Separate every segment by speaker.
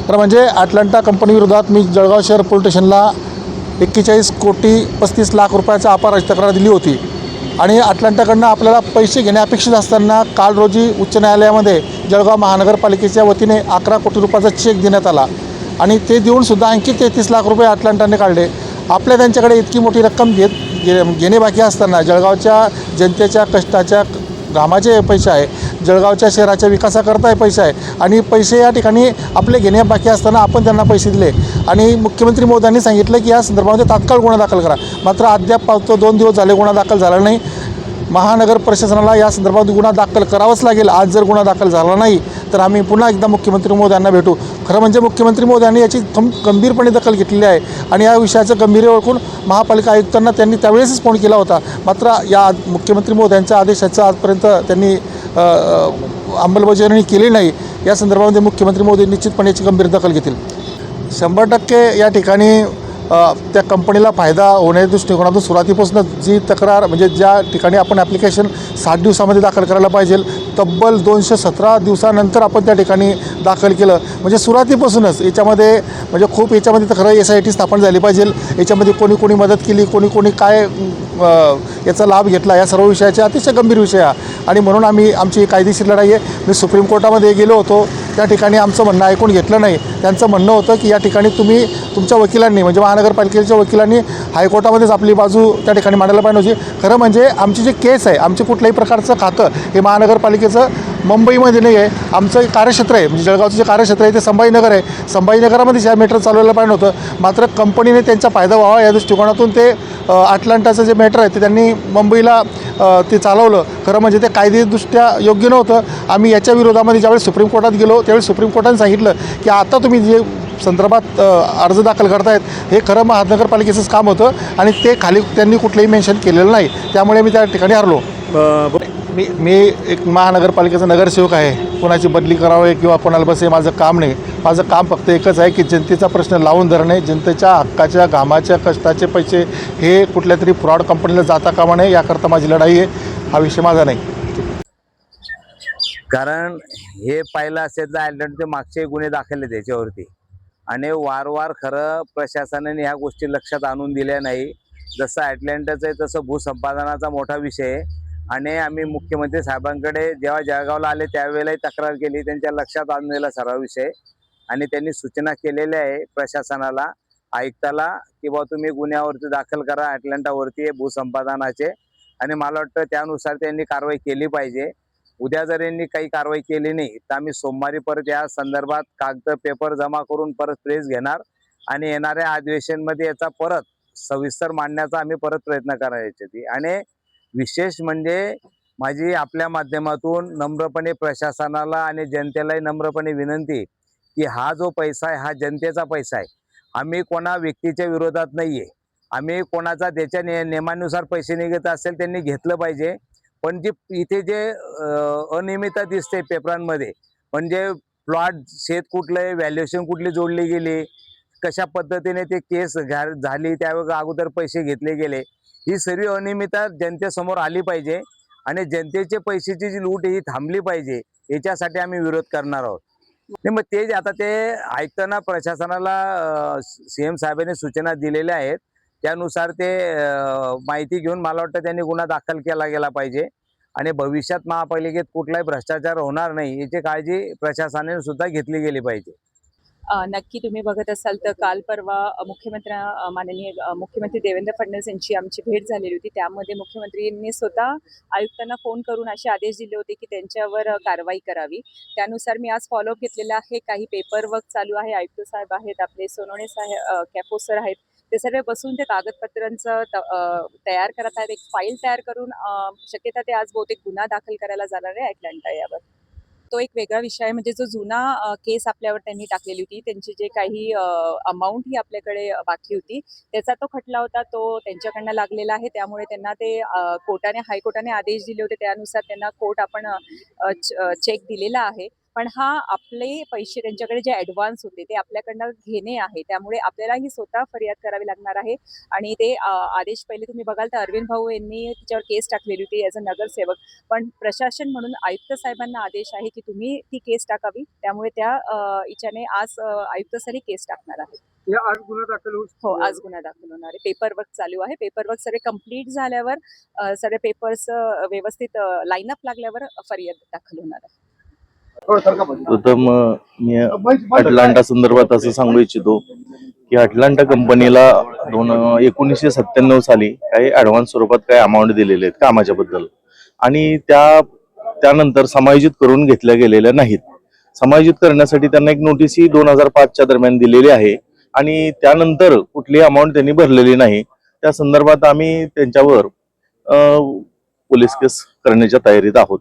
Speaker 1: तर म्हणजे Atlanta company विरोधात मी जळगाव शहर पोलीस स्टेशनला 41,35,00,000 रुपयाचा अपराधी तक्रार दिली होती आणि अटलांटाकडनं आपल्याला पैसे घेणे अपेक्षित असताना काल रोजी उच्च न्यायालयामध्ये जळगाव महानगरपालिकेच्या वतीने 11 कोटी रुपयाचा चेक देण्यात आला आणि ते देऊनसुद्धा आणखी 33,00,000 रुपये अटलांटाने काढले. आपल्या त्यांच्याकडे इतकी मोठी रक्कम घेणे बाकी असताना जळगावच्या जनतेच्या कष्टाच्या घामाचे पैसे आहे, जळगावच्या शहराच्या विकासाकरता पैसे आहे आणि पैसे या ठिकाणी आपले घेणे बाकी असताना आपण त्यांना पैसे दिले आणि मुख्यमंत्री महोदयांनी सांगितलं की या संदर्भामध्ये तात्काळ गुन्हा दाखल करा. मात्र अद्याप 2 दिवस झाले गुन्हा दाखल झाला नाही. महानगर प्रशासनाला या संदर्भात गुन्हा दाखल करावाच लागेल. आज जर गुन्हा दाखल झाला नाही तर आम्ही पुन्हा एकदा मुख्यमंत्री महोदयांना भेटू. खरं म्हणजे मुख्यमंत्री महोदयांनी याची गंभीरपणे दखल घेतलेली आहे आणि या विषयाचं गांभीर्य ओळखून महापालिका आयुक्तांना त्यांनी त्यावेळेसच फोन केला होता. मात्र या मुख्यमंत्री महोदयांच्या आदेशाचं आजपर्यंत त्यांनी अंमलबजावणी केली नाही. या संदर्भामध्ये मुख्यमंत्री महोदय निश्चितपणे याची गंभीर दखल घेतील. 100% या ठिकाणी त्या कंपनीला फायदा होण्याच्या दृष्टिकोनातून सुरुवातीपासून जी तक्रार म्हणजे ज्या ठिकाणी आपण ॲप्लिकेशन 60 दिवसामध्ये दाखल करायला पाहिजे, तब्बल 217 दिवसानंतर आपण त्या ठिकाणी दाखल केलं. म्हणजे सुरुवातीपासूनच याच्यामध्ये म्हणजे खूप याच्यामध्ये तर खरं SIT स्थापन झाली पाहिजे. याच्यामध्ये कोणी मदत केली, कोणी काय याचा लाभ घेतला, या सर्व विषयाचे अतिशय गंभीर विषय आहे आणि म्हणून आमची कायदेशीर लढाई आहे. मी सुप्रीम कोर्टामध्ये गेलो होतो, त्या ठिकाणी आमचं म्हणणं ऐकून घेतलं नाही. त्यांचं म्हणणं होतं की या ठिकाणी तुम्ही तुमच्या वकिलांनी म्हणजे महानगरपालिकेच्या वकिलांनी हायकोर्टामध्येच आपली बाजू त्या ठिकाणी मांडायला पाहिजे होती. खरं म्हणजे आमची जी केस आहे, आमचे कुठल्याही प्रकारचं खातं हे महानगरपालिकेचं मुंबईमध्ये नाही आहे. आमचं कार्यक्षेत्र आहे म्हणजे जळगावचं जे कार्यक्षेत्र आहे ते संभाजीनगर आहे. संभाजीनगरामध्येच ह्या मॅटर चालवायला पाहिजे होतं. मात्र कंपनीने त्यांचा फायदा व्हावा या दृष्टिकोनातून ते अटलांटाचं जे मॅटर आहे ते त्यांनी मुंबईला ते चालवलं. खरं म्हणजे ते कायदेदृष्ट्या योग्य नव्हतं. आम्ही याच्या विरोधामध्ये ज्यावेळेस सुप्रीम कोर्टात गेलो त्यावेळेस सुप्रीम कोर्टाने सांगितलं की आता तुम्ही जे संदर्भात अर्ज दाखल करतायत हे खरं महानगरपालिकेचंच काम होतं आणि ते खाली त्यांनी कुठलंही मेन्शन केलेलं नाही. त्यामुळे मी त्या ठिकाणी हरलो. मी एक महानगरपालिकेचा नगरसेवक आहे. कोणाची बदली करावी किंवा कोणाला बसे माझं काम नाही. माझं काम फक्त एकच आहे की जनतेचा प्रश्न लावून धरणे, जनतेच्या हक्काच्या घामाच्या कष्टाचे पैसे हे कुठल्या तरी फ्रॉड कंपनीला जाता कामा नये याकरता माझी लढाई आहे. हा विषय माझा नाही.
Speaker 2: कारण हे पाहिलं असेल तर अटलांटाचे मागचे गुन्हे दाखल आहेत त्याच्यावरती आणि वारंवार खरं प्रशासनाने ह्या गोष्टी लक्षात आणून दिल्या नाही. जसं अटलांटाचं आहे तसं भूसंपादनाचा मोठा विषय आहे आणि आम्ही मुख्यमंत्री साहेबांकडे जेव्हा जळगावला आले त्यावेळेलाही तक्रार केली. त्यांच्या लक्षात आणून दिला सर्व विषय आणि त्यांनी सूचना केलेल्या आहे प्रशासनाला, आयुक्ताला की बाबा तुम्ही गुन्ह्यावरती दाखल करा अटलांटावरती हे भूसंपादनाचे आणि मला वाटतं त्यानुसार त्यांनी कारवाई केली पाहिजे. उद्या जर यांनी काही कारवाई केली नाही तर आम्ही सोमवारी परत या संदर्भात कागद पेपर जमा करून परत प्रेस घेणार आणि येणाऱ्या अधिवेशनमध्ये याचा परत सविस्तर मांडण्याचा आम्ही परत प्रयत्न करायचे. आणि विशेष म्हणजे माझी आपल्या माध्यमातून नम्रपणे प्रशासनाला आणि जनतेलाही नम्रपणे विनंती की हा जो पैसा आहे हा जनतेचा पैसा आहे. आम्ही कोणा व्यक्तीच्या विरोधात नाहीये. आम्ही कोणाचा त्याच्या नियमानुसार पैसे निघत असेल त्यांनी घेतलं पाहिजे. पण जे इथे जे अनियमितता दिसते पेपरांमध्ये म्हणजे प्लॉट शेत कुठलं व्हॅल्युएशन कुठली जोडली गेली, कशा पद्धतीने ते केस झाली त्यावेळेस अगोदर पैसे घेतले गेले, ही सर्व अनियमितता जनतेसमोर आली पाहिजे आणि जनतेचे पैशाची जी लूट ही थांबली पाहिजे. याच्यासाठी आम्ही विरोध करणार आहोत. नाही मग ते आता ते ऐकताना प्रशासनाला CM साहेबांनी सूचना दिलेल्या आहेत. त्यानुसार ते माहिती घेऊन मला वाटतं त्यांनी गुन्हा दाखल केला गेला पाहिजे आणि भविष्यात महापालिकेत कुठलाही भ्रष्टाचार होणार नाही याची काळजी प्रशासनाने सुद्धा घेतली गेली पाहिजे.
Speaker 3: नक्की तुम्ही बघत असाल तर काल परवा माननीय मुख्यमंत्री देवेंद्र फडणवीस यांची आमची भेट झालेली होती. त्यामध्ये मुख्यमंत्र्यांनी स्वतः आयुक्तांना फोन करून असे आदेश दिले होते की त्यांच्यावर कारवाई करावी. त्यानुसार मी आज फॉलोअप घेतलेला आहे. काही पेपर वर्क चालू आहे. आयुक्त साहेब आहेत, आपले सोनवणे साहेब कॅफो सर आहेत, ते सर्व बसून ते कागदपत्रांचं तयार करत आहेत. एक फाईल तयार करून शक्यता ते आज बहुतेक गुन्हा दाखल करायला जाणार आहे अटलांटा यावर. तो एक वेगळा विषय आहे. म्हणजे जो जुना केस आपल्यावर त्यांनी टाकलेली होती, त्यांची जे काही अमाऊंट ही आपल्याकडे बाकी होती, त्याचा तो खटला होता, तो त्यांच्याकडनं लागलेला आहे. त्यामुळे त्यांना ते हायकोर्टाने आदेश दिले होते, त्यानुसार त्यांना कोर्ट आपण चेक दिलेला आहे पण हा आपले पैसे त्यांच्याकडे जे ॲडव्हान्स होते ते आपल्याकडनं घेणे आहे. त्यामुळे आपल्याला ही स्वतः फरियाद करावी लागणार आहे आणि ते आदेश पहिले तुम्ही बघाल तर अरविंद भाऊ यांनी त्याच्यावर केस टाकलेली होती ॲज अ नगरसेवक. पण प्रशासन म्हणून आयुक्त साहेबांना आदेश आहे की तुम्ही ती केस टाकावी. त्यामुळे त्या हिच्याने आज आयुक्त सर ही केस टाकणार आहे.
Speaker 4: आज गुन्हा दाखल होऊ
Speaker 3: हो, आज गुन्हा दाखल होणार आहे. पेपर वर्क चालू आहे. पेपर वर्क सगळे कंप्लीट झाल्यावर सगळे पेपर्स व्यवस्थित लाईन अप लागल्यावर फरियाद दाखल होणार आहे.
Speaker 5: प्रथम मी अटलांटा संदर्भात असं सांगू इच्छितो की अटलांटा कंपनीला 1997 साली काही ऍडव्हान्स स्वरूपात काही अमाऊंट दिलेले आहेत कामाच्या बद्दल आणि त्यानंतर समायोजित करून घेतल्या गेलेल्या नाहीत. समायोजित करण्यासाठी त्यांना एक नोटीसही 2005च्या दरम्यान दिलेली आहे आणि त्यानंतर कुठलीही अमाऊंट त्यांनी भरलेली नाही. त्या संदर्भात आम्ही त्यांच्यावर पोलीस केस करण्याच्या तयारीत आहोत.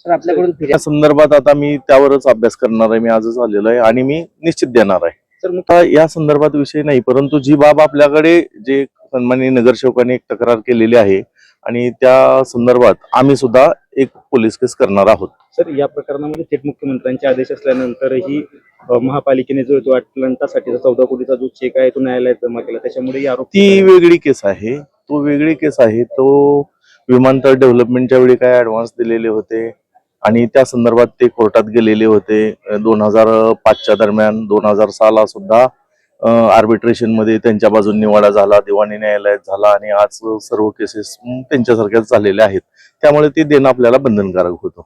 Speaker 5: त्या संदर्भात आता मी त्यावरच अभ्यास करणार आहे. मी आजच आलेलो आहे आणि मी निश्चित देणार आहे. या संदर्भात विषय नाही, परंतु जी बाब आपल्याकडे जे सन्माननीय नगरसेवकांनी एक तक्रार केलेली आहे आणि त्या संदर्भात आम्ही सुद्धा एक पोलीस केस करणार आहोत.
Speaker 4: सर, या प्रकरणामध्ये थेट मुख्यमंत्र्यांचे आदेश असल्यानंतरही महापालिकेने जो अटलांटासाठीचा 14 कोटीचा जो चेक आहे तो न्यायालयात जमा केला, त्याच्यामुळे आरोप
Speaker 5: ती वेगळी केस आहे. तो विमानतळ डेव्हलपमेंटच्या वेळी काय ऍडव्हान्स दिलेले होते आणि त्या संदर्भात ते कोर्टात गेलेले होते. 2005च्या दरम्यान 2006ला सुद्धा आर्बिट्रेशन मध्ये त्यांच्या बाजूने निवाडा झाला, दिवाणी न्यायालयात झाला आणि आज सर्व केसेस त्यांच्यासारख्याच झालेल्या आहेत. त्यामुळे ते देणं आपल्याला बंधनकारक होतं.